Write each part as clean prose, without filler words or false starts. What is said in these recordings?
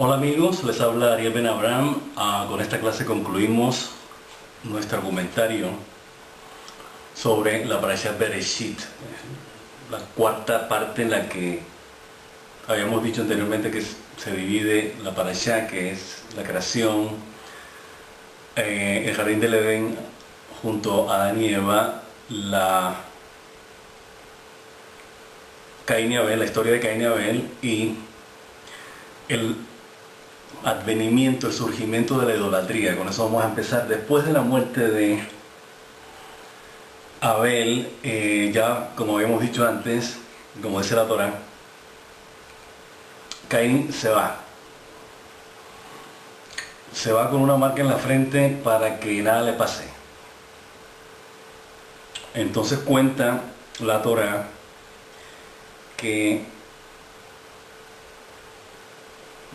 Hola amigos, les habla Ariel Ben Abraham. Con esta clase concluimos nuestro argumentario sobre la Parashat Bereshit, la cuarta parte en la que habíamos dicho anteriormente que se divide la Parashat, que es la creación, el jardín del Edén junto a Adán y Eva, Caín y Abel, la historia de Caín y Abel y el advenimiento, el surgimiento de la idolatría. Con eso vamos a empezar. Después de la muerte de Abel, ya como habíamos dicho antes, como dice la Torá, Caín se va con una marca en la frente para que nada le pase. Entonces cuenta la Torá que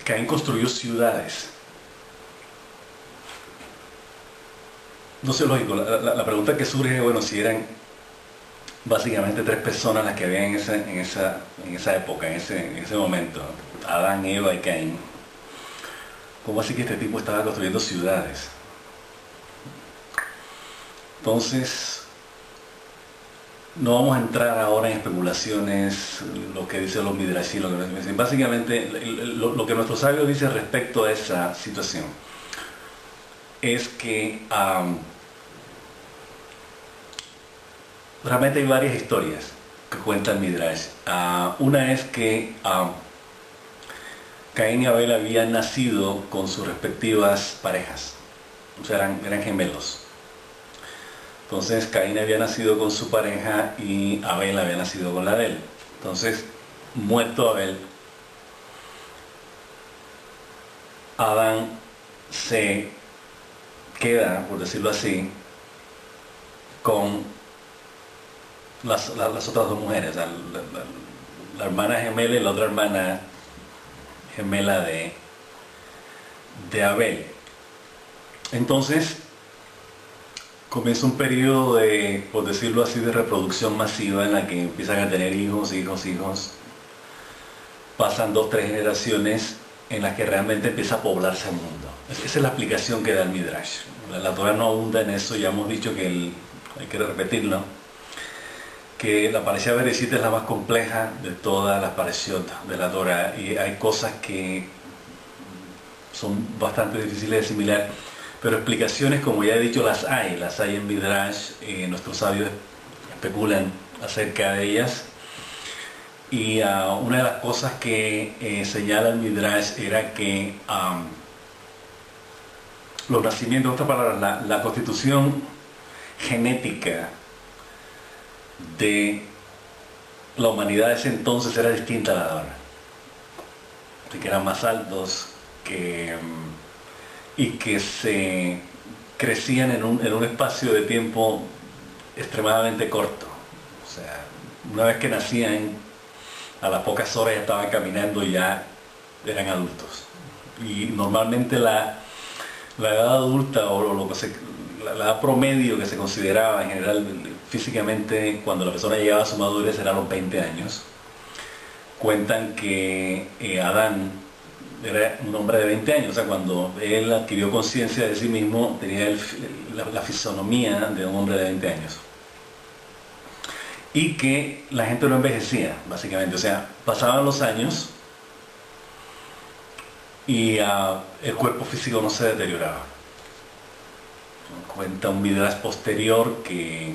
Caín construyó ciudades. No sé, lógico, la pregunta que surge, bueno, si eran básicamente tres personas las que había en esa época, en ese momento, Adán, Eva y Caín. ¿Cómo así que este tipo estaba construyendo ciudades? Entonces, no vamos a entrar ahora en especulaciones, lo que dicen los midrashim, lo que nos dicen. Básicamente, lo que nuestro sabio dice respecto a esa situación es que realmente hay varias historias que cuenta el Midrash. Una es que Caín y Abel habían nacido con sus respectivas parejas, o sea, eran gemelos. Entonces Caín había nacido con su pareja y Abel había nacido con la de él. Entonces, muerto Abel, Adán se queda, por decirlo así, con las otras dos mujeres, la hermana gemela y la otra hermana gemela de Abel. Entonces comienza un periodo de, por decirlo así, de reproducción masiva en la que empiezan a tener hijos. Pasan 2-3 generaciones en las que realmente empieza a poblarse el mundo. Esa es la explicación que da el Midrash. La Torah no abunda en eso, ya hemos dicho que hay que repetirlo, que la Parashat Bereshit es la más compleja de todas las parashot de la Torah y hay cosas que son bastante difíciles de asimilar, pero explicaciones, como ya he dicho, las hay en Midrash. Nuestros sabios especulan acerca de ellas, y una de las cosas que señala el Midrash era que los nacimientos, en otras palabras, la constitución genética de la humanidad de ese entonces era distinta a la de ahora, que eran más altos, y que se crecían en un espacio de tiempo extremadamente corto. O sea, una vez que nacían, a las pocas horas ya estaban caminando y ya eran adultos. Y normalmente la edad adulta, o la edad promedio que se consideraba en general físicamente cuando la persona llegaba a su madurez, eran los 20 años. Cuentan que Adán era un hombre de 20 años, o sea, cuando él adquirió conciencia de sí mismo, tenía la fisonomía de un hombre de 20 años. Y que la gente no envejecía, básicamente, o sea, pasaban los años y el cuerpo físico no se deterioraba. Cuenta un Midrash posterior que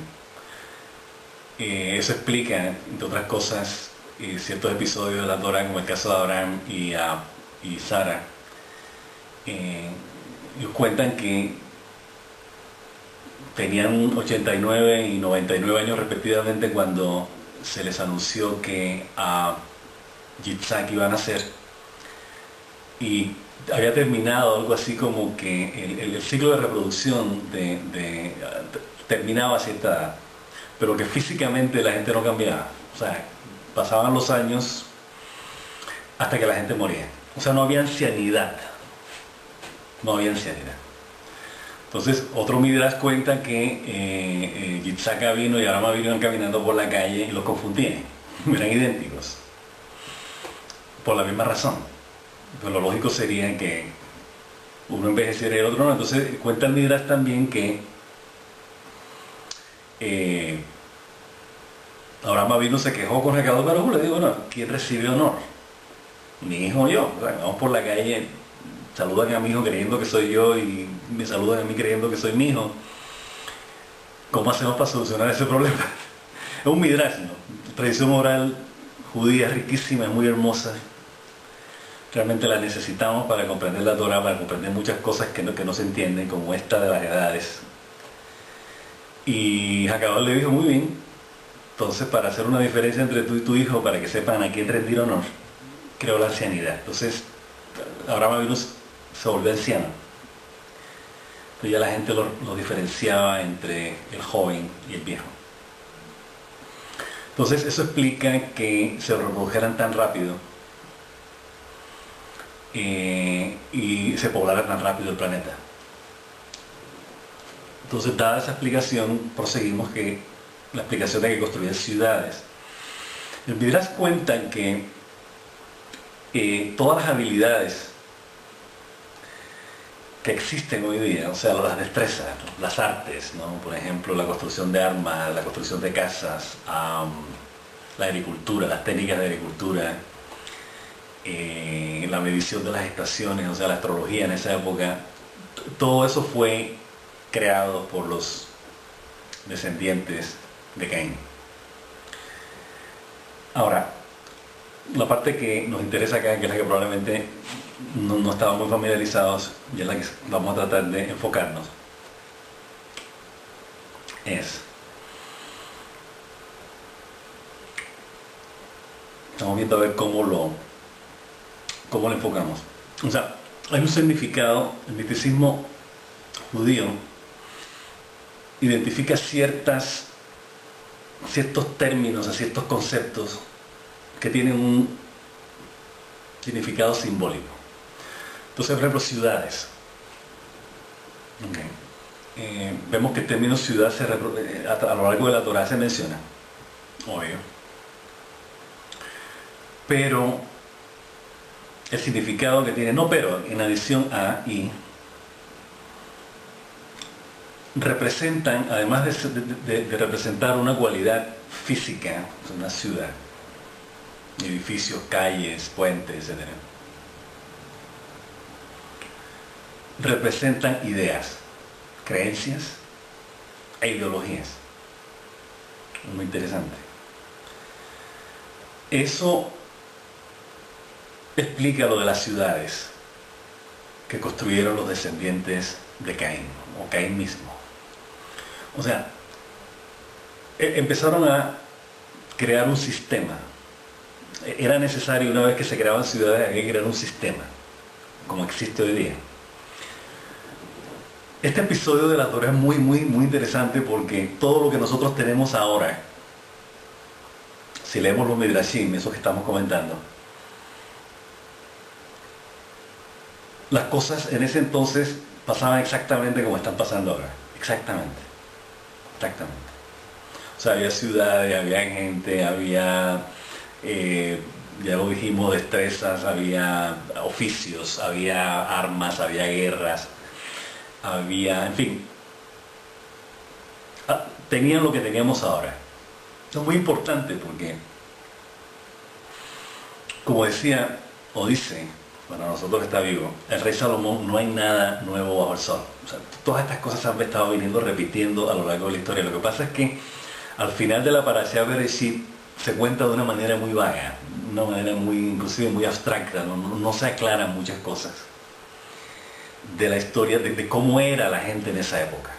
eso explica, entre otras cosas, ciertos episodios de la Torah, como el caso de Abraham y Sara. Ellos cuentan que tenían 89 y 99 años respectivamente cuando se les anunció que Yitzhak iba a nacer, y había terminado algo así como que el ciclo de reproducción terminaba a cierta edad, pero que físicamente la gente no cambiaba. O sea, pasaban los años hasta que la gente moría. O sea, no había ancianidad. Entonces, otro Midrash cuenta que Yitzhak vino y Abraham iban caminando por la calle y los confundían. Eran idénticos. Por la misma razón. Pues lo lógico sería que uno envejeciera y el otro no. Entonces cuenta el Midrash también que eh, Abraham Avinu se quejó con Recado Baruj, le digo, bueno, ¿quién recibe honor? Mi hijo o yo. O sea, vamos por la calle, saludan a mi hijo creyendo que soy yo y me saludan a mí creyendo que soy mi hijo. ¿Cómo hacemos para solucionar ese problema? Es un midrash, ¿no? La tradición oral judía es riquísima, es muy hermosa. Realmente la necesitamos para comprender la Torah, para comprender muchas cosas que no se entienden, como esta de las edades. Y Jacabal le dijo, muy bien, entonces para hacer una diferencia entre tú y tu hijo, para que sepan a quién rendir honor, creó la ancianidad. Entonces, Abraham Avinu se volvió anciano. Entonces ya la gente lo diferenciaba entre el joven y el viejo. Entonces eso explica que se reprodujeran tan rápido y se poblara tan rápido el planeta. Entonces, dada esa explicación, proseguimos que la explicación de que construían ciudades. El Midrash cuenta que todas las habilidades que existen hoy día, o sea, las destrezas, las artes, ¿no? Por ejemplo, la construcción de armas, la construcción de casas, la agricultura, las técnicas de agricultura, la medición de las estaciones, o sea, la astrología en esa época, todo eso fue creado por los descendientes de Caín. Ahora, la parte que nos interesa acá, que es la que probablemente no estamos muy familiarizados y es la que vamos a tratar de enfocarnos, estamos viendo a ver cómo lo enfocamos. O sea, hay un significado, el misticismo judío identifica ciertos términos, ciertos conceptos que tienen un significado simbólico. Entonces, por ejemplo, ciudades. Okay. Vemos que el término ciudad a lo largo de la Torah se menciona, obvio. Pero el significado que tiene, no pero, en adición a y, representan, además de representar una cualidad física, una ciudad, edificios, calles, puentes, etc., representan ideas, creencias e ideologías. Muy interesante. Eso explica lo de las ciudades que construyeron los descendientes de Caín, o Caín mismo. O sea, empezaron a crear un sistema. Era necesario, una vez que se creaban ciudades, había que crear un sistema, como existe hoy día. Este episodio de la Torah es muy interesante porque todo lo que nosotros tenemos ahora, si leemos los Midrashim, esos que estamos comentando, las cosas en ese entonces pasaban exactamente como están pasando ahora. Exactamente. O sea, había ciudades, había gente, había, ya lo dijimos, destrezas, había oficios, había armas, había guerras, había, en fin, tenían lo que teníamos ahora. Esto es muy importante porque, como decía, o dice, para nosotros que está vivo, el rey Salomón, no hay nada nuevo bajo el sol. O sea, todas estas cosas se han estado viniendo repitiendo a lo largo de la historia. Lo que pasa es que al final de la Parashá Bereshit se cuenta de una manera muy vaga, una manera inclusive muy abstracta, no se aclaran muchas cosas de la historia, de cómo era la gente en esa época.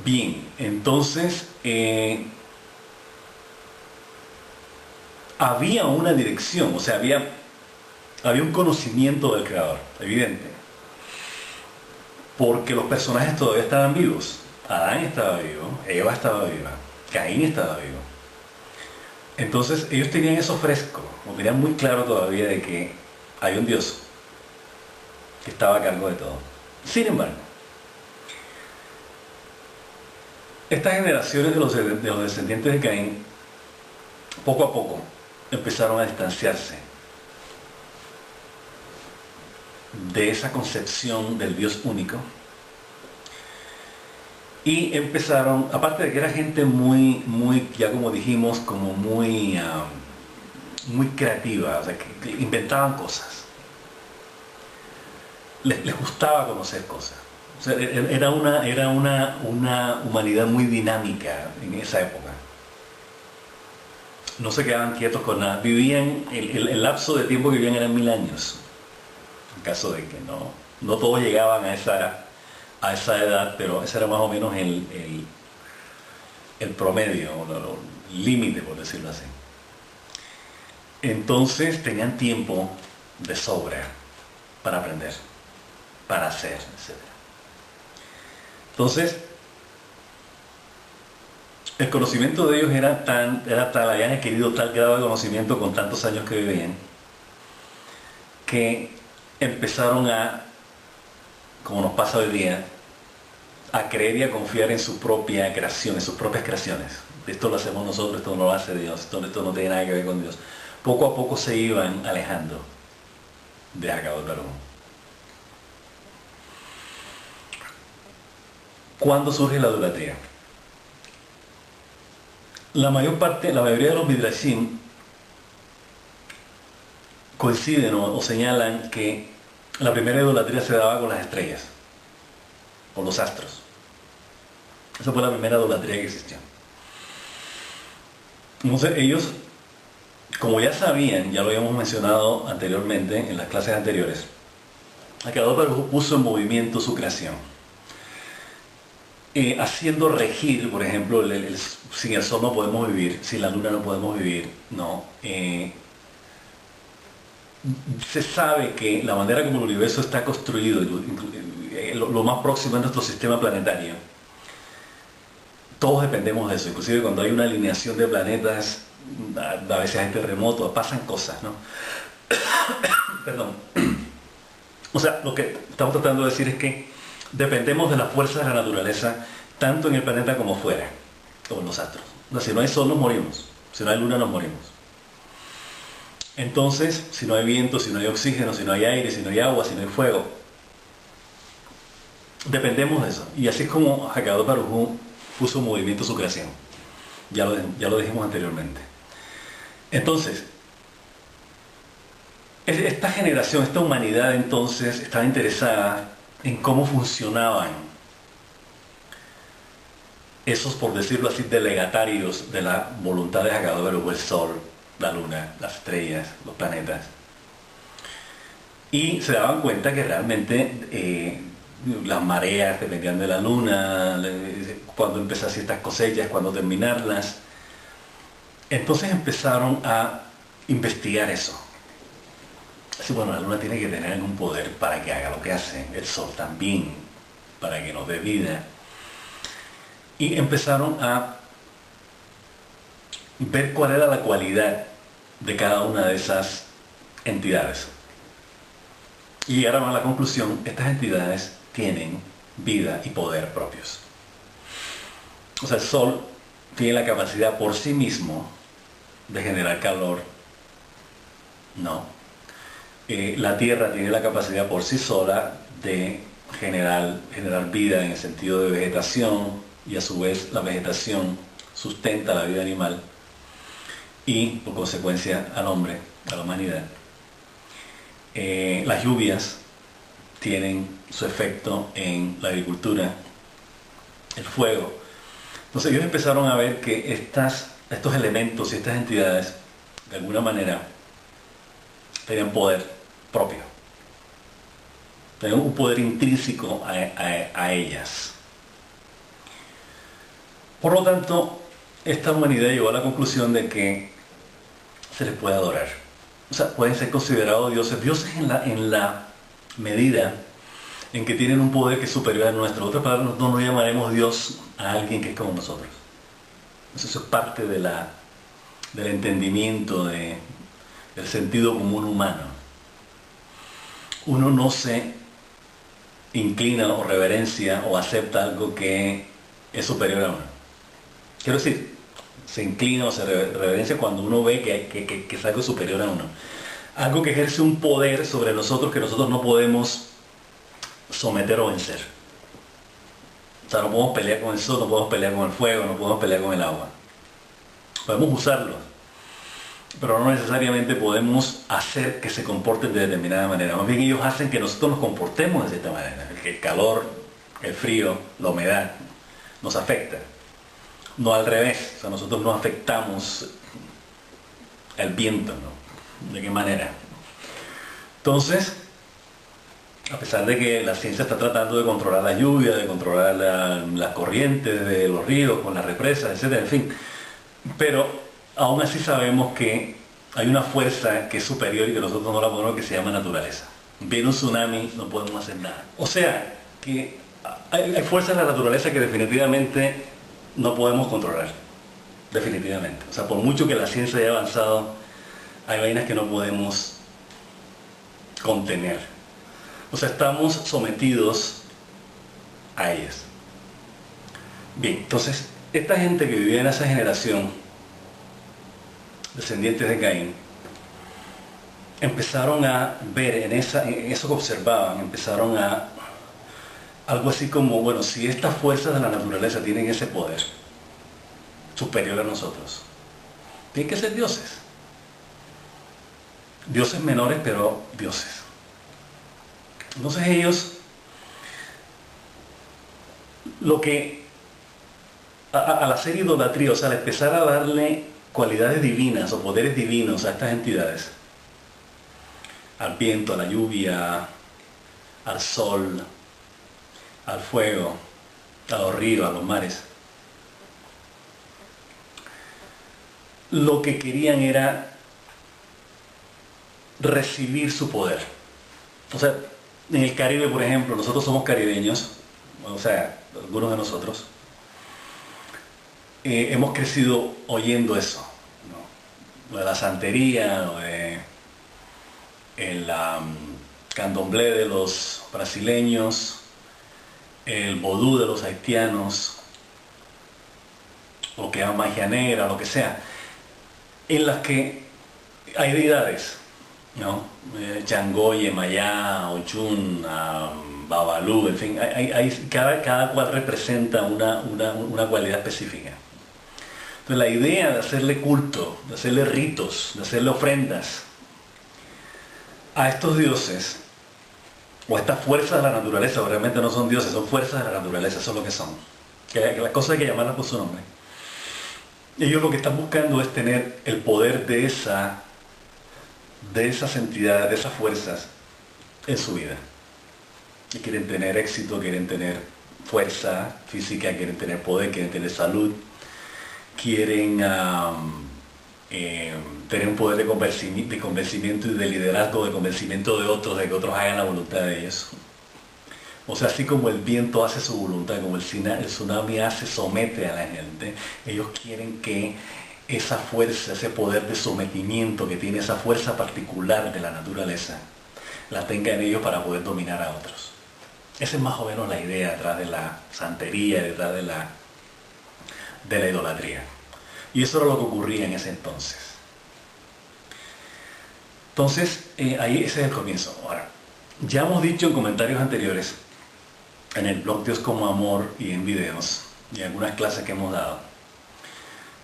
Bien, entonces había una dirección, o sea, había un conocimiento del Creador, evidente, porque los personajes todavía estaban vivos. Adán estaba vivo, Eva estaba viva, Caín estaba vivo. Entonces ellos tenían eso fresco, lo tenían muy claro todavía de que hay un Dios que estaba a cargo de todo. Sin embargo, estas generaciones de los descendientes de Caín, poco a poco, empezaron a distanciarse de esa concepción del Dios único y empezaron, aparte de que era gente muy, ya como dijimos, como muy creativa, o sea, que inventaban cosas, les gustaba conocer cosas. O sea, era una humanidad muy dinámica en esa época. No se quedaban quietos con nada. Vivían, el lapso de tiempo que vivían eran 1000 años. En caso de que no todos llegaban a esa edad, pero ese era más o menos el promedio, el límite, por decirlo así. Entonces tenían tiempo de sobra para aprender, para hacer, etc. Entonces, el conocimiento de ellos era tal, habían adquirido tal grado de conocimiento con tantos años que vivían, que empezaron a, como nos pasa hoy día, a creer y a confiar en su propia creación, en sus propias creaciones. Esto lo hacemos nosotros, esto no lo hace Dios, esto no tiene nada que ver con Dios. Poco a poco se iban alejando de Hakadosh Baruj Hu. ¿Cuándo surge la idolatría? La mayoría de los midrashim coinciden o señalan que la primera idolatría se daba con las estrellas, con los astros. Esa fue la primera idolatría que existió. Entonces ellos, como ya sabían, ya lo habíamos mencionado anteriormente en las clases anteriores, Hakadosh Baruj Hu puso en movimiento su creación. Haciendo regir, por ejemplo, sin el sol no podemos vivir, sin la luna no podemos vivir, no. Se sabe que la manera como el universo está construido, lo más próximo a nuestro sistema planetario, todos dependemos de eso. Inclusive cuando hay una alineación de planetas, a veces hay terremotos, pasan cosas, ¿no? Perdón. O sea, lo que estamos tratando de decir es que dependemos de las fuerzas de la naturaleza, tanto en el planeta como fuera, como en los astros. O sea, si no hay sol nos morimos, si no hay luna nos morimos. Entonces, si no hay viento, si no hay oxígeno, si no hay aire, si no hay agua, si no hay fuego, dependemos de eso. Y así es como Hakadosh Baruj Hu puso en movimiento su creación. Ya lo dijimos anteriormente. Entonces, esta generación, esta humanidad entonces estaba interesada en cómo funcionaban esos, por decirlo así, delegatarios de la voluntad de Hakadosh Baruj Hu, el sol, la luna, las estrellas, los planetas. Y se daban cuenta que realmente las mareas dependían de la luna, cuando empezar ciertas cosechas, cuando terminarlas. Entonces empezaron a investigar eso. Así, bueno, la luna tiene que tener algún poder para que haga lo que hace, el sol también, para que nos dé vida. Y empezaron a ver cuál era la cualidad de cada una de esas entidades. Y llegaron a la conclusión, estas entidades tienen vida y poder propios. O sea, el sol tiene la capacidad por sí mismo de generar calor. No. La tierra tiene la capacidad por sí sola de generar vida en el sentido de vegetación, y a su vez la vegetación sustenta la vida animal y por consecuencia al hombre, a la humanidad. Las lluvias tienen su efecto en la agricultura, el fuego. Entonces ellos empezaron a ver que estos elementos y estas entidades de alguna manera tenían poder propio, tenían un poder intrínseco a ellas. Por lo tanto, esta humanidad llegó a la conclusión de que se les puede adorar. O sea, pueden ser considerados dioses en la medida en que tienen un poder que es superior al nuestro. En otras palabras, no nos llamaremos Dios a alguien que es como nosotros. Eso es parte del entendimiento del sentido común humano. Uno no se inclina o reverencia o acepta algo que es superior a uno. Quiero decir, se inclina o se reverencia cuando uno ve que es algo superior a uno. Algo que ejerce un poder sobre nosotros que nosotros no podemos someter o vencer. O sea, no podemos pelear con el sol, no podemos pelear con el fuego, no podemos pelear con el agua. Podemos usarlos, pero no necesariamente podemos hacer que se comporten de determinada manera. Más bien ellos hacen que nosotros nos comportemos de cierta manera. El calor, el frío, la humedad nos afecta. No al revés, o sea, nosotros no afectamos el viento, ¿no? ¿De qué manera? Entonces, a pesar de que la ciencia está tratando de controlar la lluvia, de controlar las corrientes de los ríos con las represas, etcétera, en fin, pero aún así sabemos que hay una fuerza que es superior y que nosotros no la podemos, que se llama naturaleza. Viene un tsunami, no podemos hacer nada. O sea, que hay fuerzas de la naturaleza que definitivamente no podemos controlar. Definitivamente. O sea, por mucho que la ciencia haya avanzado, hay vainas que no podemos contener. O sea, estamos sometidos a ellas. Bien, entonces, esta gente que vivía en esa generación, descendientes de Caín, empezaron a ver en eso que observaban, empezaron a algo así como, bueno, si estas fuerzas de la naturaleza tienen ese poder superior a nosotros, tienen que ser dioses. Dioses menores, pero dioses. Entonces ellos, lo que, al hacer idolatría, o sea, al empezar a darle cualidades divinas o poderes divinos a estas entidades, al viento, a la lluvia, al sol, al fuego, a los ríos, a los mares, lo que querían era recibir su poder. O sea, en el Caribe, por ejemplo, nosotros somos caribeños, o sea, algunos de nosotros, hemos crecido oyendo eso, ¿no? Lo de la santería, lo de el candomblé de los brasileños, el vodú de los haitianos, o que es magia negra, lo que sea, en las que hay deidades, ¿no? Changó, Yemayá, Ochun, Babalú, en fin, cada cual representa una cualidad específica. Entonces la idea de hacerle culto, de hacerle ritos, de hacerle ofrendas a estos dioses, o a estas fuerzas de la naturaleza, realmente no son dioses, son fuerzas de la naturaleza, eso es lo que son. Que las cosas hay que llamarlas por su nombre. Ellos lo que están buscando es tener el poder de esas entidades, de esas fuerzas en su vida. Y quieren tener éxito, quieren tener fuerza física, quieren tener poder, quieren tener salud, quieren tener un poder de convencimiento y de liderazgo, de convencimiento de otros, de que otros hagan la voluntad de ellos. O sea, así como el viento hace su voluntad, como el tsunami somete a la gente, ellos quieren que esa fuerza, ese poder de sometimiento que tiene esa fuerza particular de la naturaleza, la tengan ellos para poder dominar a otros. Esa es más o menos la idea detrás de la santería, detrás de la idolatría. Y eso era lo que ocurría en ese entonces. Entonces, ahí ese es el comienzo. Ahora, ya hemos dicho en comentarios anteriores, en el blog Dios como Amor y en videos, y en algunas clases que hemos dado,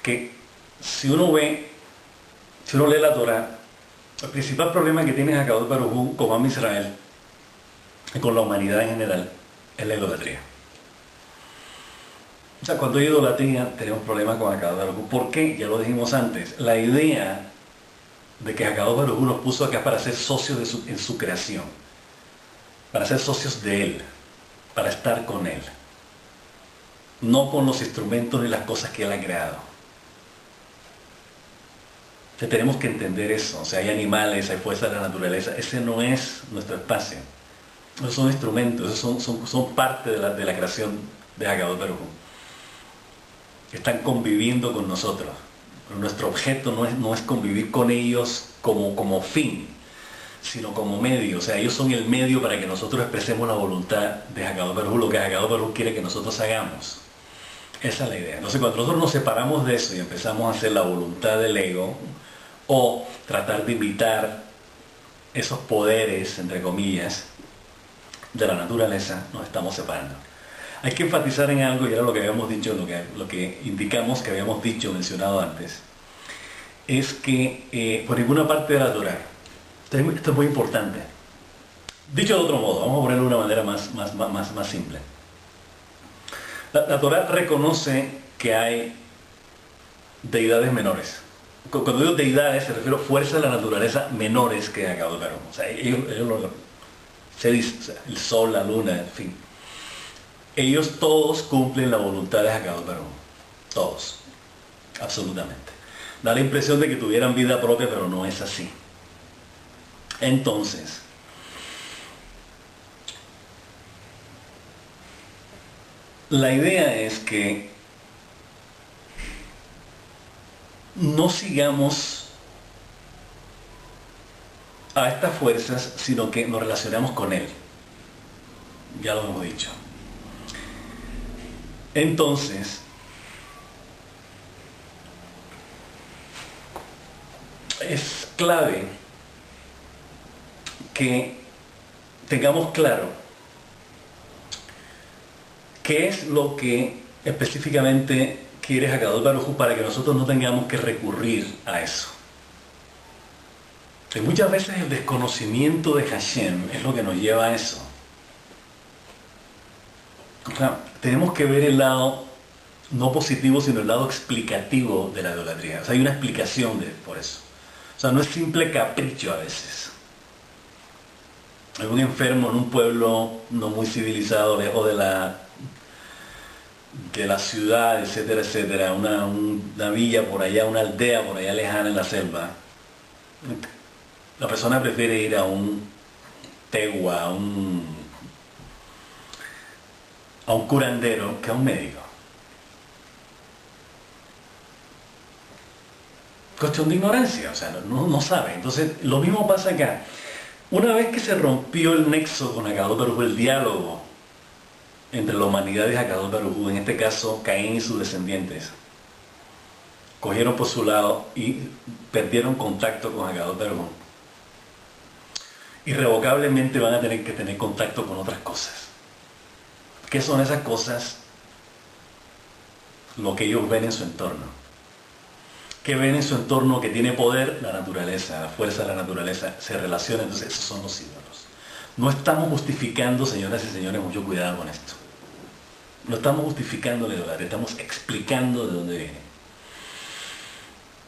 que si uno lee la Torah, el principal problema que tiene Akadosh Baruj Hu con Am Israel y con la humanidad en general es la idolatría. O sea, cuando hay idolatría tenemos problemas con Akadosh Baruj Hu. ¿Por qué? Ya lo dijimos antes. La idea de que Akadosh Baruj Hu nos puso acá para ser socios en su creación, para ser socios de Él, para estar con Él, no con los instrumentos ni las cosas que Él ha creado. Entonces, tenemos que entender eso. O sea, hay animales, hay fuerzas de la naturaleza, ese no es nuestro espacio. Esos son instrumentos, esos son parte de la creación de Akadosh Baruj Hu. Están conviviendo con nosotros. Pero nuestro objeto no es convivir con ellos como fin, sino como medio. O sea, ellos son el medio para que nosotros expresemos la voluntad de Akadosh Baruj Hu, lo que Akadosh Baruj Hu quiere que nosotros hagamos. Esa es la idea. Entonces cuando nosotros nos separamos de eso y empezamos a hacer la voluntad del ego o tratar de imitar esos poderes, entre comillas, de la naturaleza, nos estamos separando. Hay que enfatizar en algo, y era lo que habíamos dicho, lo que indicamos que habíamos dicho, mencionado antes, es que por ninguna parte de la Torah, esto es muy importante, dicho de otro modo, vamos a ponerlo de una manera más simple. La Torah reconoce que hay deidades menores. Cuando digo deidades, se refiere a fuerzas de la naturaleza menores que Akadosh Baruj Hu. O sea, se dice, o sea, el sol, la luna, en fin. Ellos todos cumplen la voluntad de Akadosh Baruj Hu. Todos. Absolutamente. Da la impresión de que tuvieran vida propia, pero no es así. Entonces, la idea es que no sigamos a estas fuerzas, sino que nos relacionamos con Él. Ya lo hemos dicho. Entonces, es clave que tengamos claro qué es lo que específicamente quiere Akadosh Baruj Hu para que nosotros no tengamos que recurrir a eso. Y muchas veces el desconocimiento de Hashem es lo que nos lleva a eso. O sea, tenemos que ver el lado no positivo, sino el lado explicativo de la idolatría. O sea, hay una explicación por eso. O sea, no es simple capricho a veces. Hay un enfermo en un pueblo no muy civilizado, lejos de la ciudad, etcétera, etcétera, una villa por allá, una aldea por allá lejana en la selva. La persona prefiere ir a un tegua, a un curandero que a un médico. Cuestión de ignorancia, o sea, no sabe. Entonces, lo mismo pasa acá. Una vez que se rompió el nexo con Akadosh Baruj Hu, el diálogo entre la humanidad y Akadosh Baruj Hu, en este caso Caín y sus descendientes, cogieron por su lado y perdieron contacto con Akadosh Baruj Hu. Irrevocablemente van a tener que tener contacto con otras cosas. ¿Qué son esas cosas? Lo que ellos ven en su entorno. ¿Qué ven en su entorno que tiene poder? La naturaleza, la fuerza de la naturaleza se relaciona, entonces esos son los ídolos. No estamos justificando, señoras y señores, mucho cuidado con esto. No estamos justificando la idolatría, estamos explicando de dónde viene.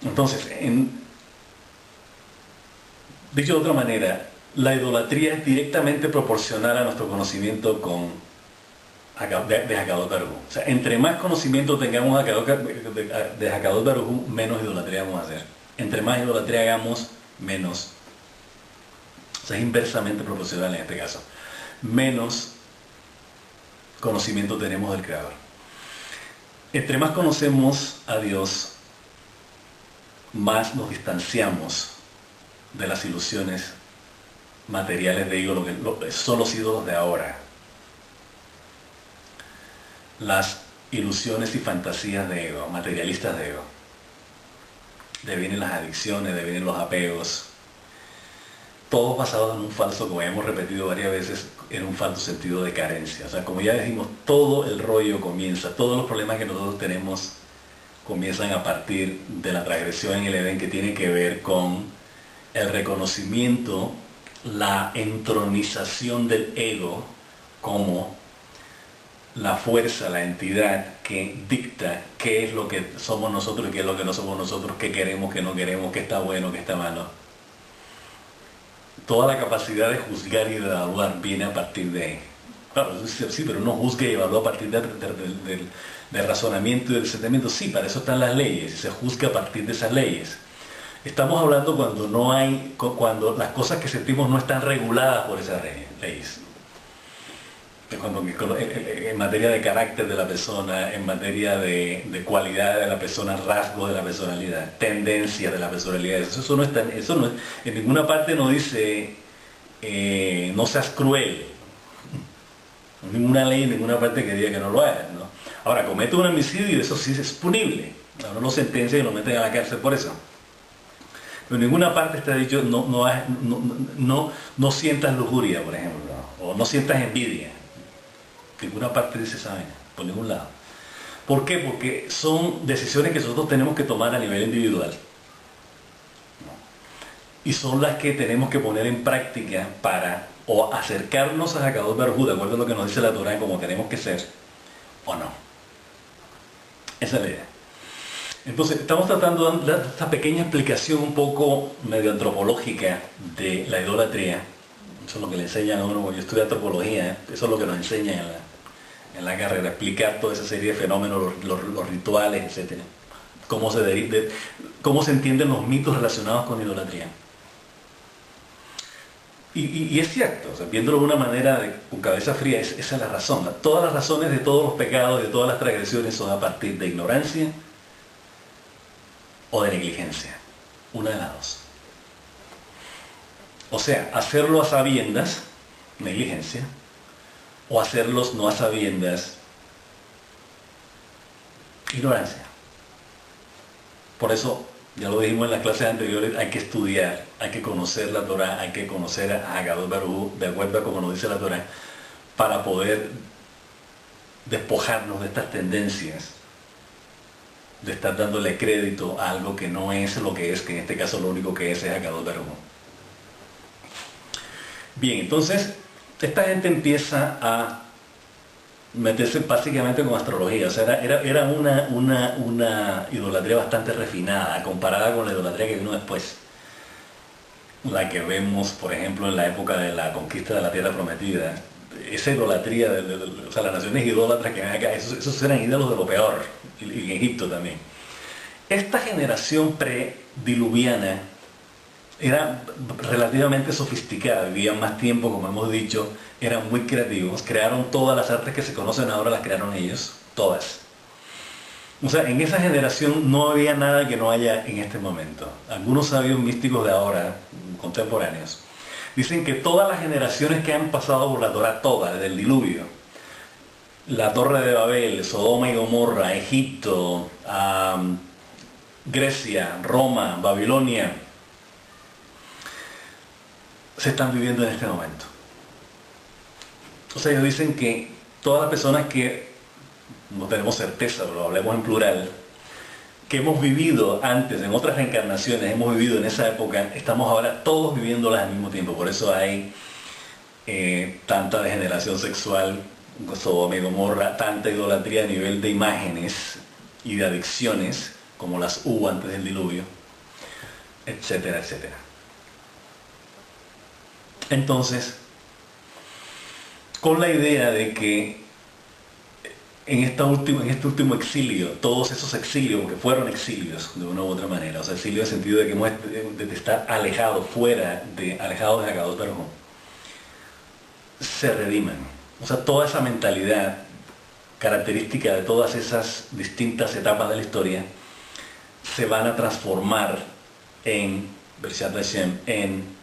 Entonces, dicho de otra manera, la idolatría es directamente proporcional a nuestro conocimiento de Akadosh Baruj Hu. O sea, entre más conocimiento tengamos de Akadosh Baruj Hu, menos idolatría vamos a hacer. Entre más idolatría hagamos, menos. O sea, es inversamente proporcional en este caso. Menos conocimiento tenemos del Creador. Entre más conocemos a Dios, más nos distanciamos de las ilusiones materiales de ídolos, que son los ídolos de ahora. Las ilusiones y fantasías de ego, materialistas de ego. De vienen las adicciones, de vienen los apegos. Todos basados en un falso, como ya hemos repetido varias veces, en un falso sentido de carencia. O sea, como ya dijimos, todo el rollo comienza, todos los problemas que nosotros tenemos comienzan a partir de la transgresión en el Edén, que tiene que ver con el reconocimiento, la entronización del ego como la fuerza, la entidad que dicta qué es lo que somos nosotros y qué es lo que no somos nosotros, qué queremos, qué no queremos, qué está bueno, qué está malo. Toda la capacidad de juzgar y de evaluar viene a partir de ahí. Claro, sí, pero no juzgue y evalúa a partir del razonamiento y del sentimiento. Sí, para eso están las leyes, y se juzga a partir de esas leyes. Estamos hablando cuando las cosas que sentimos no están reguladas por esas leyes. En materia de carácter de la persona, en materia de cualidad de la persona, rasgos de la personalidad, tendencias de la personalidad, eso no en ninguna parte no dice no seas cruel. Ninguna ley en ninguna parte que diga que no lo hagas, ¿no? Ahora, comete un homicidio y eso sí es punible. Ahora lo sentencian y lo meten a la cárcel por eso. Pero en ninguna parte está dicho no sientas lujuria, por ejemplo, o no sientas envidia. En ninguna parte dice esa vaina, por ningún lado. ¿Por qué? Porque son decisiones que nosotros tenemos que tomar a nivel individual. Y son las que tenemos que poner en práctica para o acercarnos a Hakadosh Baruj Hu, de acuerdo a lo que nos dice la Torah, como tenemos que ser, o no. Esa es la idea. Entonces, estamos tratando de dar esta pequeña explicación un poco medio antropológica de la idolatría. Eso es lo que le enseñan a uno, porque yo estudié antropología, eso es lo que nos enseñan en la carrera, explicar toda esa serie de fenómenos, los rituales, etc. Cómo se entienden los mitos relacionados con idolatría. Y es cierto, o sea, viéndolo de una manera con cabeza fría, esa es la razón. Todas las razones de todos los pecados, de todas las transgresiones son a partir de ignorancia o de negligencia. Una de las dos. O sea, hacerlo a sabiendas, negligencia, o hacerlos no a sabiendas, ignorancia. Por eso, ya lo dijimos en las clases anteriores, hay que estudiar, hay que conocer la Torah, hay que conocer a Hakadosh Baruj Hu, de acuerdo a como nos dice la Torah, para poder despojarnos de estas tendencias, de estar dándole crédito a algo que no es lo que es, que en este caso lo único que es Hakadosh Baruj Hu. Bien, entonces, esta gente empieza a meterse básicamente con astrología, o sea, era una idolatría bastante refinada, comparada con la idolatría que vino después. La que vemos, por ejemplo, en la época de la conquista de la Tierra Prometida. Esa idolatría, o sea, las naciones idólatras que ven acá, esos eran ídolos de lo peor, y en Egipto también. Esta generación prediluviana era relativamente sofisticada, vivían más tiempo, como hemos dicho, eran muy creativos, crearon todas las artes que se conocen ahora, las crearon ellos, todas. O sea, en esa generación no había nada que no haya en este momento. Algunos sabios místicos de ahora, contemporáneos, dicen que todas las generaciones que han pasado por la Torah, todas, desde el diluvio, la Torre de Babel, Sodoma y Gomorra, Egipto, Grecia, Roma, Babilonia, se están viviendo en este momento. O sea, ellos dicen que todas las personas que, no tenemos certeza, pero hablemos en plural, que hemos vivido antes, en otras reencarnaciones, hemos vivido en esa época, estamos ahora todos viviéndolas al mismo tiempo. Por eso hay tanta degeneración sexual, Sodoma y Gomorra, tanta idolatría a nivel de imágenes y de adicciones, como las hubo antes del diluvio, etcétera, etcétera. Entonces, con la idea de que en este último exilio, todos esos exilios, porque fueron exilios de una u otra manera, o sea, exilio en el sentido de que hemos de estar alejados, alejados de Hakadosh Baruj Hu, se rediman. O sea, toda esa mentalidad característica de todas esas distintas etapas de la historia se van a transformar en Bershat Hashem, en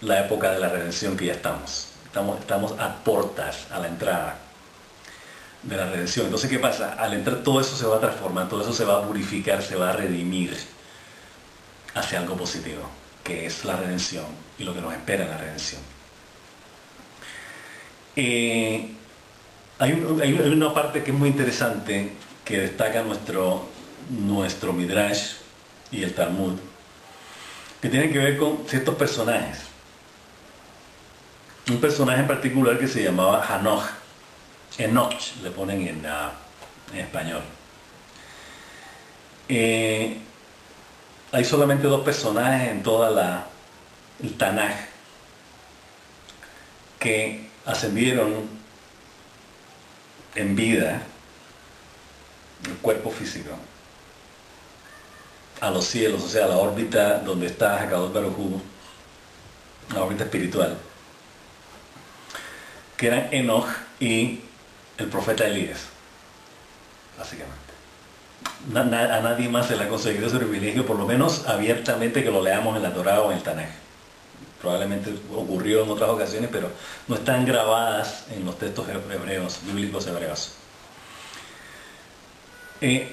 la época de la redención que ya estamos. Estamos a portas, a la entrada de la redención. Entonces, ¿qué pasa? Al entrar todo eso se va a transformar, todo eso se va a purificar, se va a redimir hacia algo positivo, que es la redención y lo que nos espera en la redención. Hay una parte que es muy interesante que destaca nuestro Midrash y el Talmud, que tiene que ver con ciertos personajes. Un personaje en particular que se llamaba Hanoch, Enoch le ponen en español. Hay solamente dos personajes en toda el Tanaj que ascendieron en vida, el cuerpo físico, a los cielos, o sea, a la órbita donde está Hakadosh Baruj Hu, la órbita espiritual, que eran Enoch y el profeta Elías, básicamente. A nadie más se le ha conseguido ese privilegio, por lo menos abiertamente, que lo leamos en la Torah o en el Tanaj. Probablemente ocurrió en otras ocasiones, pero no están grabadas en los textos hebreos, bíblicos hebreos. Eh,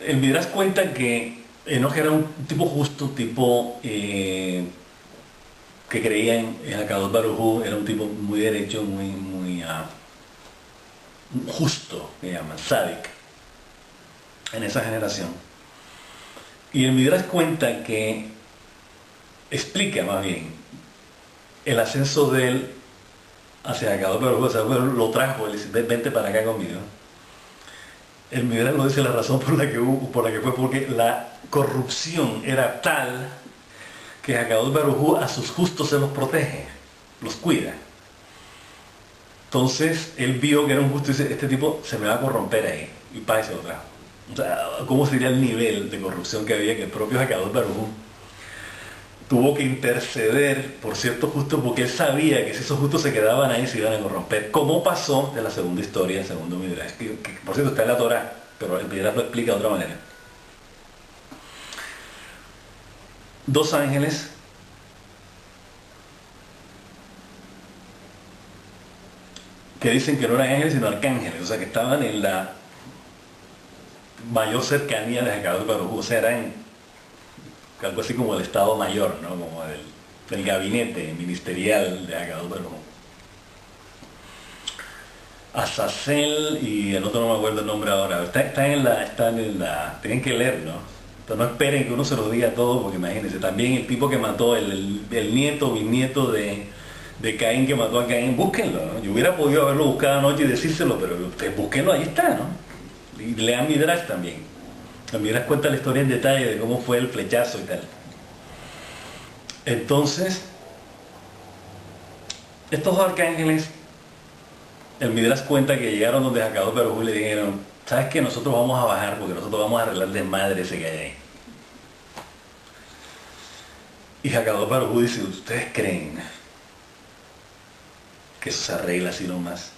el Midrash cuenta que Enoch era un tipo justo, un tipo que creía en Akadosh Baruj Hu, era un tipo muy derecho, muy justo, que llaman, sádic, en esa generación. Y el Midrash cuenta que explica más bien el ascenso de él hacia Akadosh Baruj Hu, o sea, bueno, lo trajo, él dice, vente para acá conmigo. El Midrash lo dice la razón por la que fue porque la corrupción era tal que Akadosh Baruj Hu a sus justos se los protege, los cuida. Entonces él vio que era un justo y dice, este tipo se me va a corromper ahí, y para y se lo trajo. O sea, ¿cómo sería el nivel de corrupción que había que el propio Akadosh Baruj Hu tuvo que interceder por ciertos justos porque él sabía que si esos justos se quedaban ahí se iban a corromper? Como pasó de la segunda historia, el segundo Midrash, que por cierto está en la Torah, pero el Midrash lo explica de otra manera. Dos ángeles que dicen que no eran ángeles sino arcángeles, o sea que estaban en la mayor cercanía de Akadosh Baruj Hu, o sea eran algo así como el Estado Mayor, ¿no? Como del gabinete ministerial de Akadosh Baruj Hu. Azazel y el otro no me acuerdo el nombre ahora, están en la, tienen que leerlo, ¿no? Entonces no esperen que uno se lo diga todo, porque imagínense, también el tipo que mató, el nieto, bisnieto de Caín que mató a Caín, búsquenlo, ¿no? Yo hubiera podido haberlo buscado anoche y decírselo, pero ustedes búsquenlo, ahí está, ¿no? Y lean Midrash también. El Midrash cuenta la historia en detalle de cómo fue el flechazo y tal. Entonces, estos dos arcángeles, el Midrash cuenta que llegaron donde Akadosh Baruj Hu y le dijeron, ¿sabes qué? Nosotros vamos a bajar porque nosotros vamos a arreglar desmadre ese que hay ahí. Y Akadosh Baruj Hu dice, ¿ustedes creen que eso se arregla así nomás?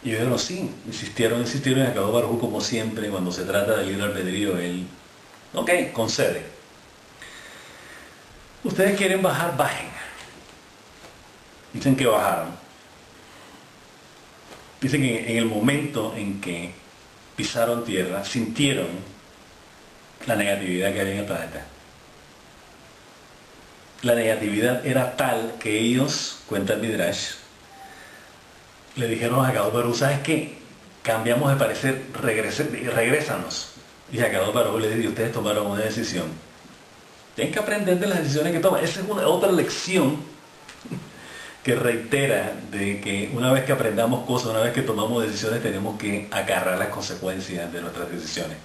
Y ellos dijeron, sí, insistieron y Akadosh Baruj Hu, como siempre, cuando se trata del libre albedrío, él, ok, concede. Ustedes quieren bajar, bajen. Dicen que bajaron. Dicen que en el momento en que pisaron tierra, sintieron la negatividad que había en el planeta. La negatividad era tal que ellos, cuenta el Midrash, le dijeron a Akadosh Baruj Hu, ¿sabes qué? Cambiamos de parecer, regrésanos. Y Akadosh Baruj Hu le dijo, ustedes tomaron una decisión. Tienen que aprender de las decisiones que toman. Esa es otra lección que reitera de que una vez que aprendamos cosas, una vez que tomamos decisiones, tenemos que agarrar las consecuencias de nuestras decisiones.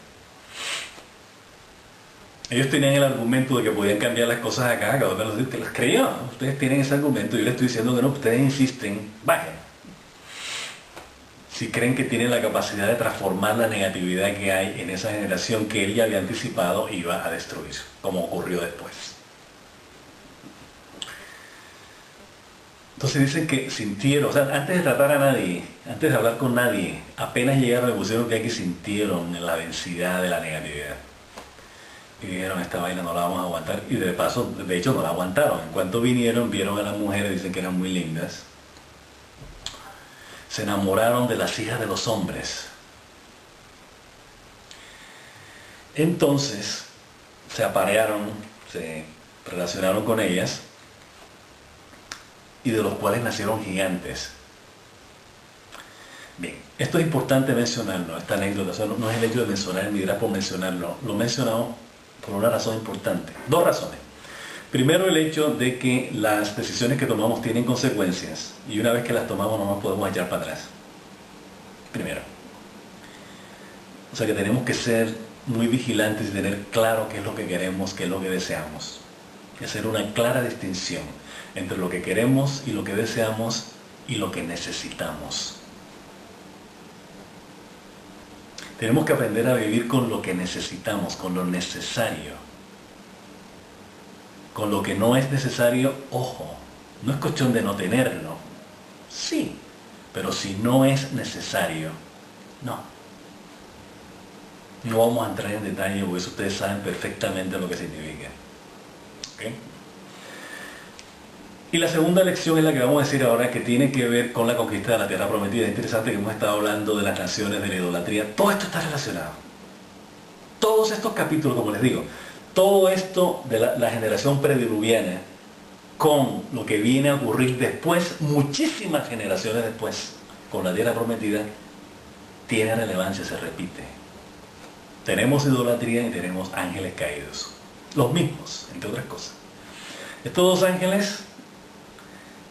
Ellos tenían el argumento de que podían cambiar las cosas acá, Akadosh Baruj Hu que las creyó. Ustedes tienen ese argumento, yo les estoy diciendo que no, ustedes insisten, bajen. Si creen que tienen la capacidad de transformar la negatividad que hay en esa generación que él ya había anticipado iba a destruir, como ocurrió después. Entonces dicen que sintieron, o sea, antes de tratar a nadie, antes de hablar con nadie, apenas llegaron y pusieron que sintieron la densidad de la negatividad. Y dijeron, esta vaina no la vamos a aguantar. Y de paso, de hecho no la aguantaron. En cuanto vinieron, vieron a las mujeres, dicen que eran muy lindas. Se enamoraron de las hijas de los hombres. Entonces se aparearon, se relacionaron con ellas, y de los cuales nacieron gigantes. Bien, esto es importante mencionarlo, esta anécdota, o sea, no es el hecho de mencionar el Midrash por mencionarlo, lo mencionamos por una razón importante, dos razones. Primero, el hecho de que las decisiones que tomamos tienen consecuencias, y una vez que las tomamos no nos podemos echar para atrás. Primero. O sea que tenemos que ser muy vigilantes y tener claro qué es lo que queremos, qué es lo que deseamos. Y hacer una clara distinción entre lo que queremos y lo que deseamos y lo que necesitamos. Tenemos que aprender a vivir con lo que necesitamos, con lo necesario. Con lo que no es necesario, ojo, no es cuestión de no tenerlo. Sí, pero si no es necesario, no. No vamos a entrar en detalle porque eso ustedes saben perfectamente lo que significa. ¿Okay? Y la segunda lección es la que vamos a decir ahora, que tiene que ver con la conquista de la tierra prometida. Es interesante que hemos estado hablando de las naciones, de la idolatría. Todo esto está relacionado. Todos estos capítulos, como les digo, todo esto de la generación prediluviana con lo que viene a ocurrir después, muchísimas generaciones después, con la tierra prometida, tiene relevancia, se repite. Tenemos idolatría y tenemos ángeles caídos. Los mismos, entre otras cosas. Estos dos ángeles,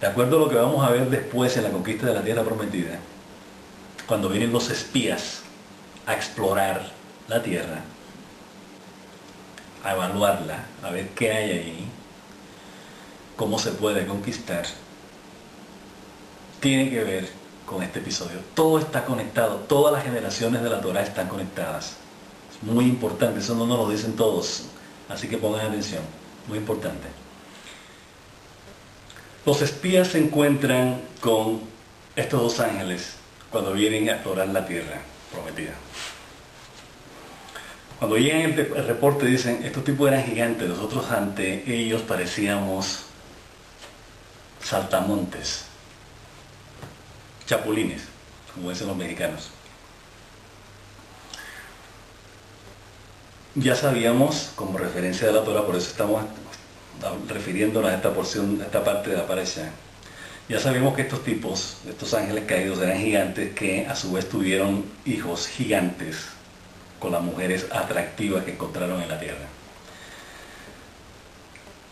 de acuerdo a lo que vamos a ver después en la conquista de la tierra prometida, cuando vienen los espías a explorar la tierra, a evaluarla, a ver qué hay ahí, cómo se puede conquistar, tiene que ver con este episodio. Todo está conectado, todas las generaciones de la Torá están conectadas. Es muy importante, eso no nos lo dicen todos, así que pongan atención, muy importante. Los espías se encuentran con estos dos ángeles cuando vienen a explorar la tierra prometida. Cuando llegan el reporte dicen, estos tipos eran gigantes, nosotros ante ellos parecíamos saltamontes, chapulines, como dicen los mexicanos. Ya sabíamos, como referencia de la Torah, por eso estamos refiriéndonos a esta porción, a esta parte de la pareja, ya sabemos que estos tipos, estos ángeles caídos, eran gigantes que a su vez tuvieron hijos gigantes con las mujeres atractivas que encontraron en la tierra.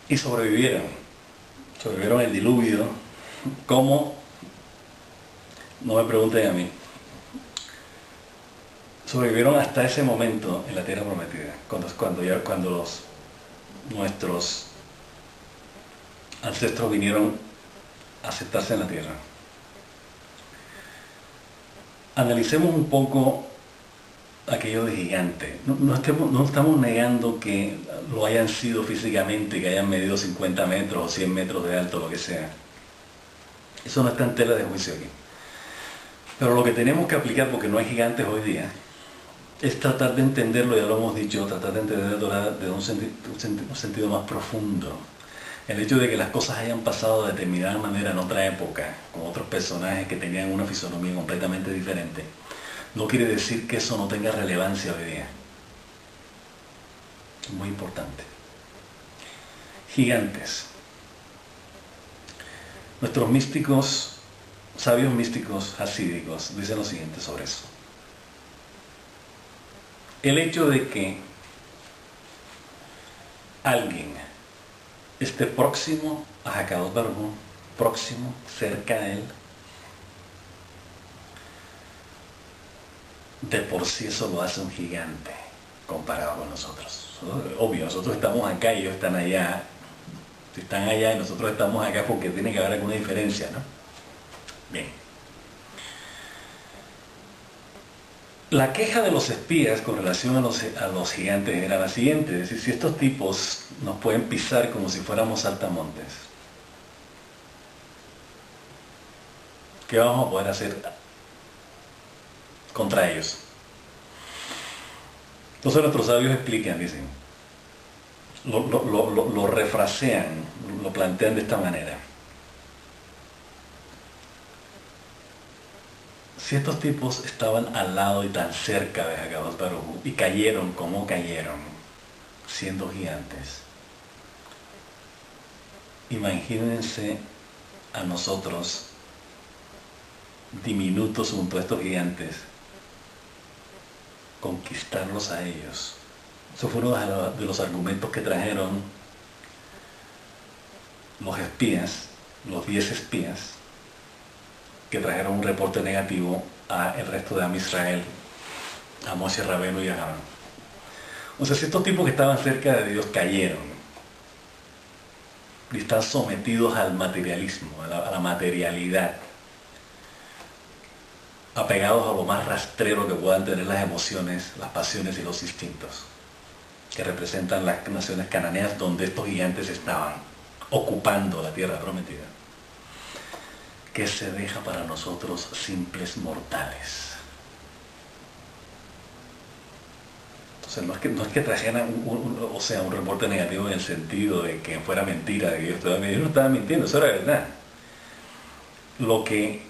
Y sobrevivieron el diluvio. ¿Cómo? No me pregunten a mí. Sobrevivieron hasta ese momento en la tierra prometida, cuando nuestros ancestros vinieron a aceptarse en la tierra. Analicemos un poco aquello de gigante. No estamos negando que lo hayan sido físicamente, que hayan medido 50 metros o 100 metros de alto, lo que sea. Eso no está en tela de juicio aquí. Pero lo que tenemos que aplicar, porque no hay gigantes hoy día, es tratar de entenderlo, ya lo hemos dicho, tratar de entender la Torá de un sentido más profundo. El hecho de que las cosas hayan pasado de determinada manera en otra época, con otros personajes que tenían una fisonomía completamente diferente, no quiere decir que eso no tenga relevancia hoy día. Muy importante. Gigantes. Nuestros místicos, sabios místicos hasídicos, dicen lo siguiente sobre eso. El hecho de que alguien esté próximo a Hakadosh Baruj Hu, próximo, cerca de él, de por sí eso lo hace un gigante comparado con nosotros. Obvio, nosotros estamos acá y ellos están allá. Si están allá y nosotros estamos acá, porque tiene que haber alguna diferencia, ¿no? Bien. La queja de los espías con relación a los gigantes era la siguiente: es decir, si estos tipos nos pueden pisar como si fuéramos saltamontes, ¿qué vamos a poder hacer contra ellos? Entonces nuestros sabios explican, dicen, lo refrasean, lo plantean de esta manera. Si estos tipos estaban al lado y tan cerca de Hakadosh Baruj Hu y cayeron como cayeron, siendo gigantes, imagínense a nosotros diminutos junto a estos gigantes, conquistarlos a ellos. Eso fue uno de los argumentos que trajeron los espías, los 10 espías, que trajeron un reporte negativo al resto de Am Israel, a Moshe Rabenu y a Aarón. O sea, si estos tipos que estaban cerca de Dios cayeron y están sometidos al materialismo, a la materialidad, apegados a lo más rastrero que puedan tener las emociones, las pasiones y los instintos, que representan las naciones cananeas donde estos gigantes estaban ocupando la tierra prometida, que se deja para nosotros simples mortales. sea, no es que trajeran o sea, un reporte negativo en el sentido de que fuera mentira, de que ellos no estaban mintiendo, eso era verdad. Lo que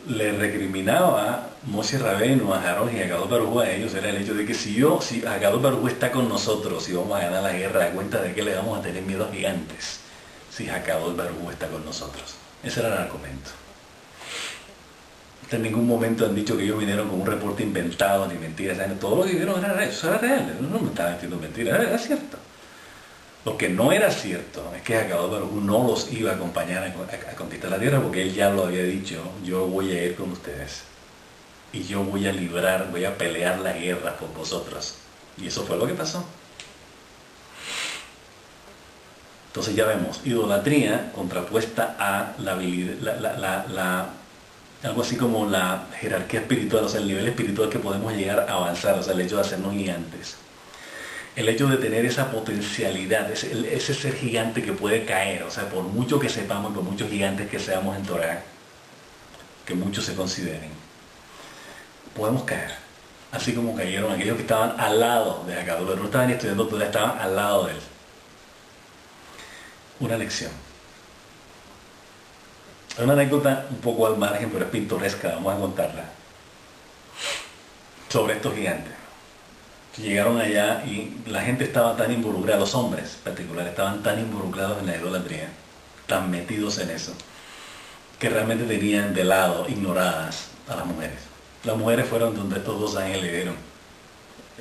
le recriminaba Moshe Rabbeinu a Aarón y a Kadosh Baruj Hu a ellos era el hecho de que si Kadosh Baruj Hu está con nosotros y vamos a ganar la guerra, a cuenta de que le vamos a tener miedo a gigantes si Kadosh Baruj Hu está con nosotros. Ese era el argumento. En ningún momento han dicho que ellos vinieron con un reporte inventado ni mentiras. Todo lo que vieron era real, eso era real. No me estaban diciendo mentiras, era cierto. Lo que no era cierto es que Kadosh Baruj Hu no los iba a acompañar a conquistar la tierra, porque él ya lo había dicho: yo voy a ir con ustedes y yo voy a pelear la guerra por vosotros. Y eso fue lo que pasó. Entonces ya vemos, idolatría contrapuesta a algo así como la jerarquía espiritual, o sea, el nivel espiritual que podemos llegar a avanzar, o sea, el hecho de hacernos gigantes. El hecho de tener esa potencialidad, ese ser gigante que puede caer, o sea, por mucho que sepamos, por muchos gigantes que seamos en Torah, que muchos se consideren, podemos caer. Así como cayeron aquellos que estaban al lado de Kadosh Baruj Hu, no estaban estudiando Torah, estaban al lado de él. Una lección. Es una anécdota un poco al margen, pero es pintoresca, vamos a contarla. Sobre estos gigantes. Llegaron allá y la gente estaba tan involucrada, los hombres en particular, estaban tan involucrados en la idolatría, tan metidos en eso, que realmente tenían de lado, ignoradas a las mujeres. Las mujeres fueron donde estos dos ángeles vieron.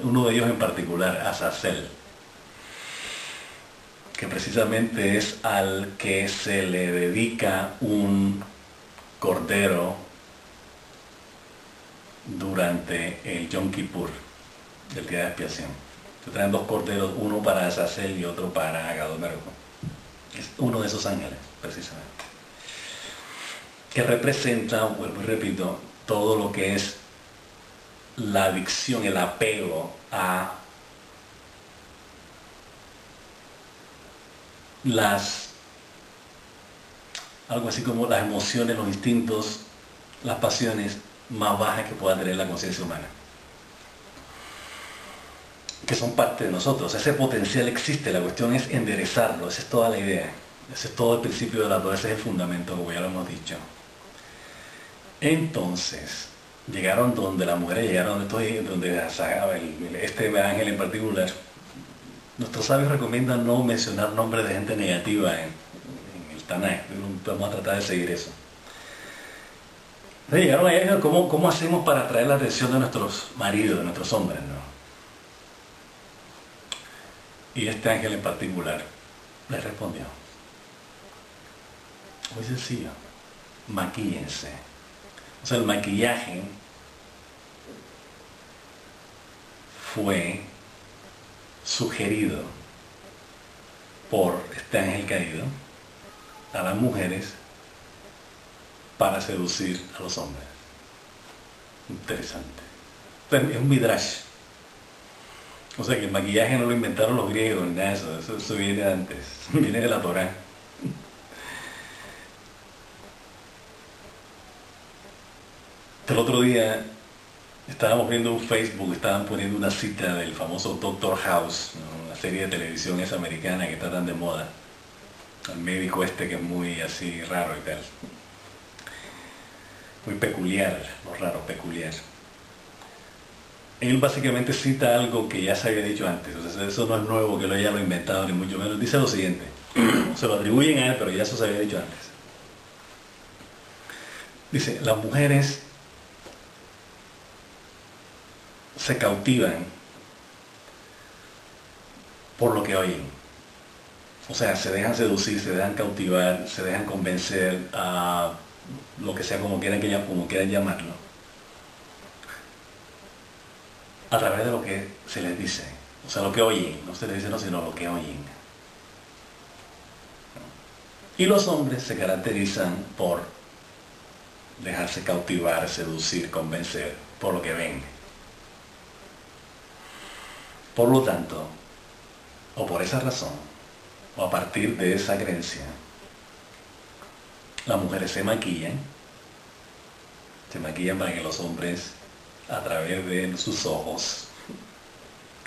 Uno de ellos en particular, Azazel, que precisamente es al que se le dedica un cordero durante el Yom Kippur, del día de expiación. Se traen dos corderos, uno para Azazel y otro para Kadosh Baruj Hu. Es uno de esos ángeles, precisamente, que representa, vuelvo y repito, todo lo que es la adicción, el apego a algo así como las emociones, los instintos, las pasiones más bajas que pueda tener la conciencia humana, que son parte de nosotros. Ese potencial existe, la cuestión es enderezarlo, esa es toda la idea, ese es todo el principio de la Torah, ese es el fundamento, como ya lo hemos dicho. Entonces, llegaron donde las mujeres llegaron, donde este ángel en particular. Nuestros sabios recomiendan no mencionar nombres de gente negativa en el Tanaj. Vamos a tratar de seguir eso. Entonces llegaron allá y dijeron: ¿cómo hacemos para atraer la atención de nuestros maridos, de nuestros hombres, ¿no? Y este ángel en particular les respondió: muy sencillo, maquíllense. O sea, el maquillaje fue sugerido por este ángel caído a las mujeres para seducir a los hombres. Interesante. Es un midrash. O sea que el maquillaje no lo inventaron los griegos ni nada de eso viene antes, viene de la Torah. El otro día estábamos viendo un Facebook, estaban poniendo una cita del famoso Doctor House, ¿no? Una serie de televisión esa americana que está tan de moda. El médico que es muy así raro y tal. Muy peculiar, no raro, peculiar. Él básicamente cita algo que ya se había dicho antes, o sea, eso no es nuevo que lo haya inventado ni mucho menos. Dice lo siguiente, se lo atribuyen a él, pero ya eso se había dicho antes. Dice: las mujeres se cautivan por lo que oyen. O sea, se dejan seducir, se dejan cautivar, se dejan convencer a lo que sea, como quieran llamarlo, a través de lo que se les dice. O sea, lo que oyen, no se les dice no, sino lo que oyen. Y los hombres se caracterizan por dejarse cautivar, seducir, convencer por lo que ven. Por lo tanto, o por esa razón, o a partir de esa creencia, las mujeres se maquillan para que los hombres, a través de sus ojos,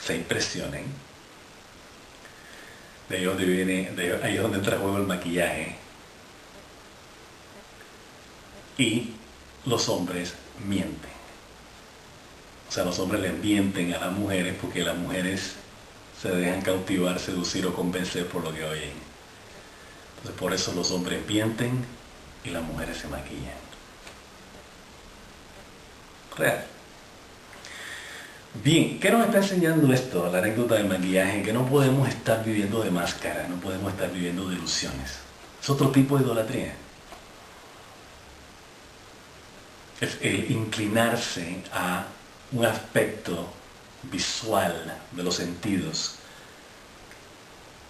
se impresionen. De ahí donde viene, ahí es donde entra en juego el maquillaje. Y los hombres mienten. O sea, los hombres les mienten a las mujeres porque las mujeres se dejan cautivar, seducir o convencer por lo que oyen. Entonces por eso los hombres mienten y las mujeres se maquillan. Real. Bien, ¿qué nos está enseñando esto? La anécdota del maquillaje, que no podemos estar viviendo de máscara, no podemos estar viviendo de ilusiones. Es otro tipo de idolatría. Es el inclinarse a un aspecto visual de los sentidos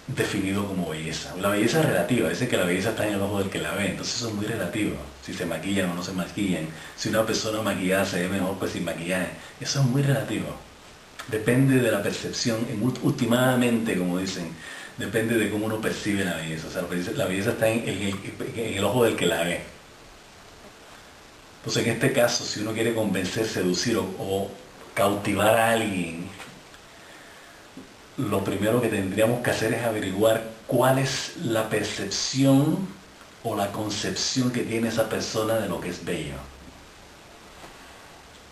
definido como belleza. La belleza es relativa, dice que la belleza está en el ojo del que la ve, entonces eso es muy relativo, si se maquillan o no se maquillan, si una persona maquillada se ve mejor pues sin maquillaje, eso es muy relativo, depende de la percepción, últimamente como dicen, depende de cómo uno percibe la belleza, o sea, la belleza está en el ojo del que la ve. Entonces en este caso, si uno quiere convencer, seducir o cautivar a alguien, lo primero que tendríamos que hacer es averiguar cuál es la percepción o la concepción que tiene esa persona de lo que es bello.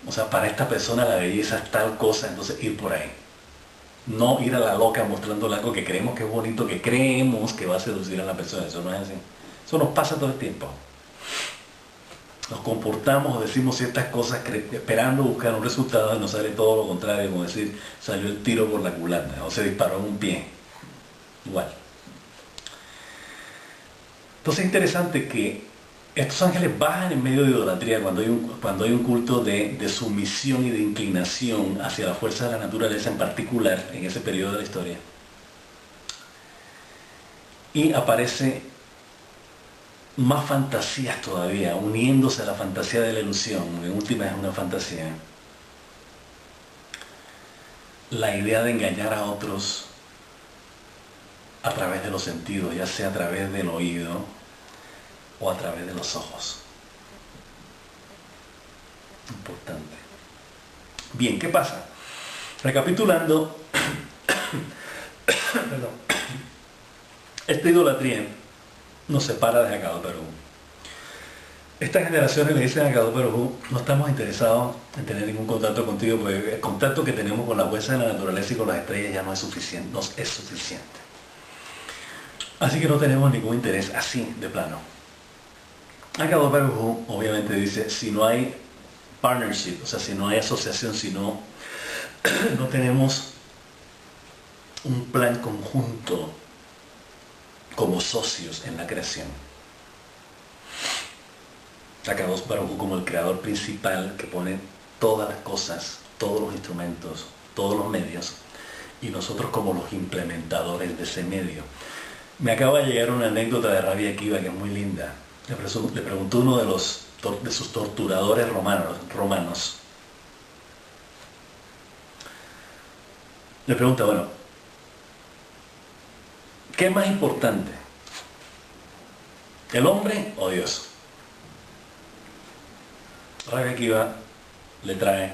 O sea, para esta persona la belleza es tal cosa, entonces ir por ahí. No ir a la loca mostrándole algo que creemos que es bonito, que creemos que va a seducir a la persona. Eso no es así. Eso nos pasa todo el tiempo. Nos comportamos o decimos ciertas cosas esperando buscar un resultado y nos sale todo lo contrario, como decir, salió el tiro por la culata o se disparó en un pie. Igual. Entonces es interesante que estos ángeles bajan en medio de idolatría cuando hay un culto de sumisión y de inclinación hacia la fuerza de la naturaleza en particular en ese periodo de la historia. Y aparece más fantasías todavía, uniéndose a la fantasía de la ilusión, en última es una fantasía. La idea de engañar a otros a través de los sentidos, ya sea a través del oído o a través de los ojos. Importante. Bien, ¿qué pasa? Recapitulando, perdón, esta idolatría nos separa de Hakadosh Baruj Hu. Estas generaciones le dicen a Hakadosh Baruj Hu, no estamos interesados en tener ningún contacto contigo, porque el contacto que tenemos con la fuerza de la naturaleza y con las estrellas ya no es suficiente, nos es suficiente. Así que no tenemos ningún interés así de plano. Hakadosh Baruj Hu obviamente dice, si no hay partnership, o sea, si no hay asociación, si no, no tenemos un plan conjunto como socios en la creación. Hakadosh Baruj Hu como el creador principal que pone todas las cosas, todos los instrumentos, todos los medios, y nosotros como los implementadores de ese medio. Me acaba de llegar una anécdota de Rabbi Akiva que es muy linda. Le preguntó uno de sus torturadores romanos. Le pregunta, bueno, ¿qué es más importante? ¿El hombre o Dios? Rabbi Akiva le trae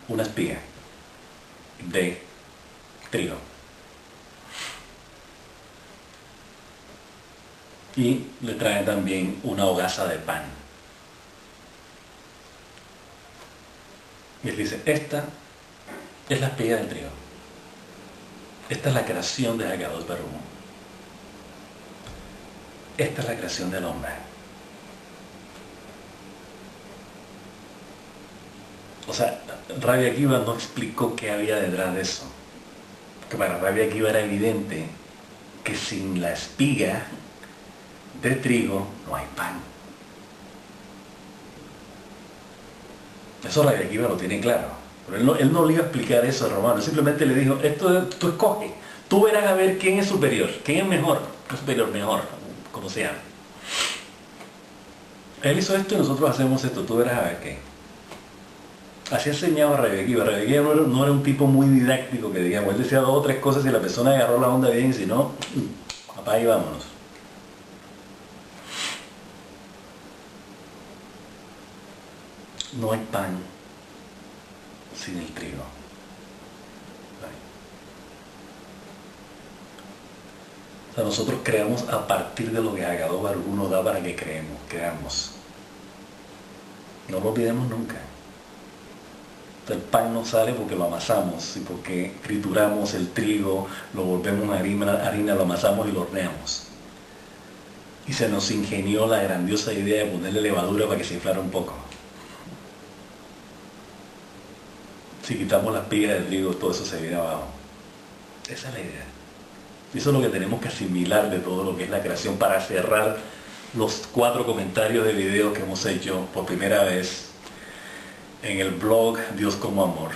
una espiga de trigo y le trae también una hogaza de pan. Y él dice, esta es la espiga del trigo. Esta es la creación de Hakadosh Baruj Hu. Esta es la creación del hombre. O sea, Rabbi Akiva no explicó qué había detrás de eso. Porque para Rabbi Akiva era evidente que sin la espiga de trigo no hay pan. Eso Rabbi Akiva lo tiene claro. Pero él no le iba a explicar eso a Romano. Simplemente le dijo, esto tú escoge. Tú verás a ver quién es superior, quién es mejor. No superior, mejor, como sea. Él hizo esto y nosotros hacemos esto. Tú verás a ver qué. Así enseñaba Rabbi Akiva. Rabbi Akiva no era un tipo muy didáctico que digamos. Él decía 2 o 3 cosas y la persona agarró la onda bien y si no, apaga y vámonos. No hay pan sin el trigo. sea, nosotros creamos a partir de lo que Haggadah Baruj Hu nos da para que creamos. No lo olvidemos nunca. El pan no sale porque lo amasamos y porque trituramos el trigo, lo volvemos harina, lo amasamos y lo horneamos. Y se nos ingenió la grandiosa idea de ponerle levadura para que se inflara un poco. Si quitamos las pigas del trigo, todo eso se viene abajo. Esa es la idea. Y eso es lo que tenemos que asimilar de todo lo que es la creación para cerrar los 4 comentarios de video que hemos hecho por primera vez en el blog Dios como Amor.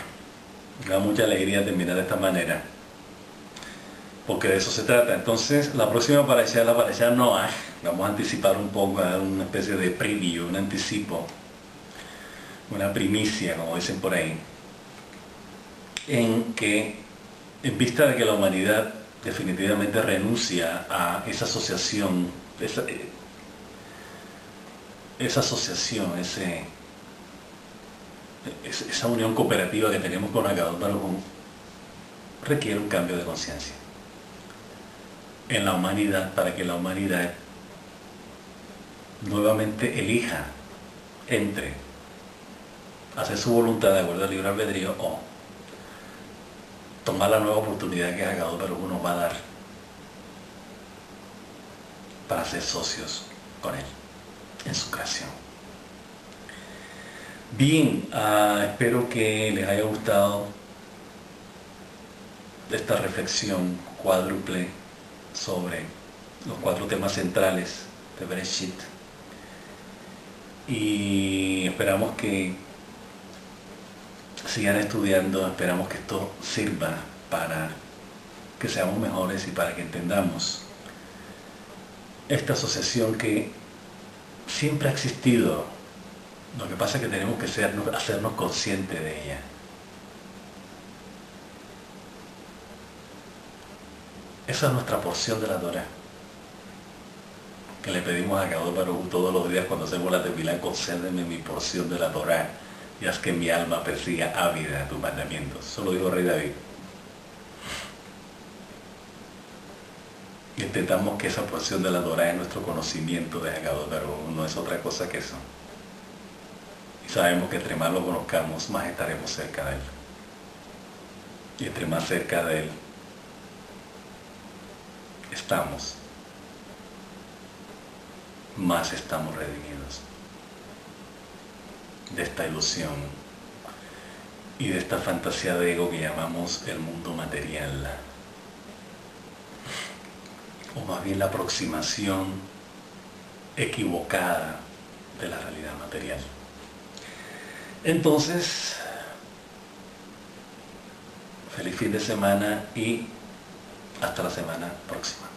Me da mucha alegría terminar de esta manera, porque de eso se trata. Entonces, la próxima parashá es la parashá Noah. Vamos a anticipar un poco, a dar una especie de preview, un anticipo, una primicia, como dicen por ahí, en que, en vista de que la humanidad definitivamente renuncia a esa asociación, esa unión cooperativa que tenemos con Haggadah Baruj Hu, requiere un cambio de conciencia en la humanidad, para que la humanidad nuevamente elija entre hacer su voluntad de acuerdo al libre albedrío o tomar la nueva oportunidad que Haggadah Baruj Hu nos va a dar para ser socios con él en su creación. Bien, espero que les haya gustado esta reflexión cuádruple sobre los 4 temas centrales de Bereshit, y esperamos que sigan estudiando. Esperamos que esto sirva para que seamos mejores y para que entendamos esta asociación que siempre ha existido. Lo que pasa es que tenemos que hacernos conscientes de ella. Esa es nuestra porción de la Torá, que le pedimos a Haggadah Baruj Hu todos los días cuando hacemos la tefilá: concédeme mi porción de la Torá y haz que mi alma persiga ávida tus mandamientos. Eso lo dijo el rey David. Y entendamos que esa porción de la Torá es nuestro conocimiento de Haggadah Baruj Hu, no es otra cosa que eso. Y sabemos que entre más lo conozcamos, más estaremos cerca de él. Y entre más cerca de él estamos, más estamos redimidos de esta ilusión y de esta fantasía de ego que llamamos el mundo material, o más bien la aproximación equivocada de la realidad material. Entonces, feliz fin de semana y hasta la semana próxima.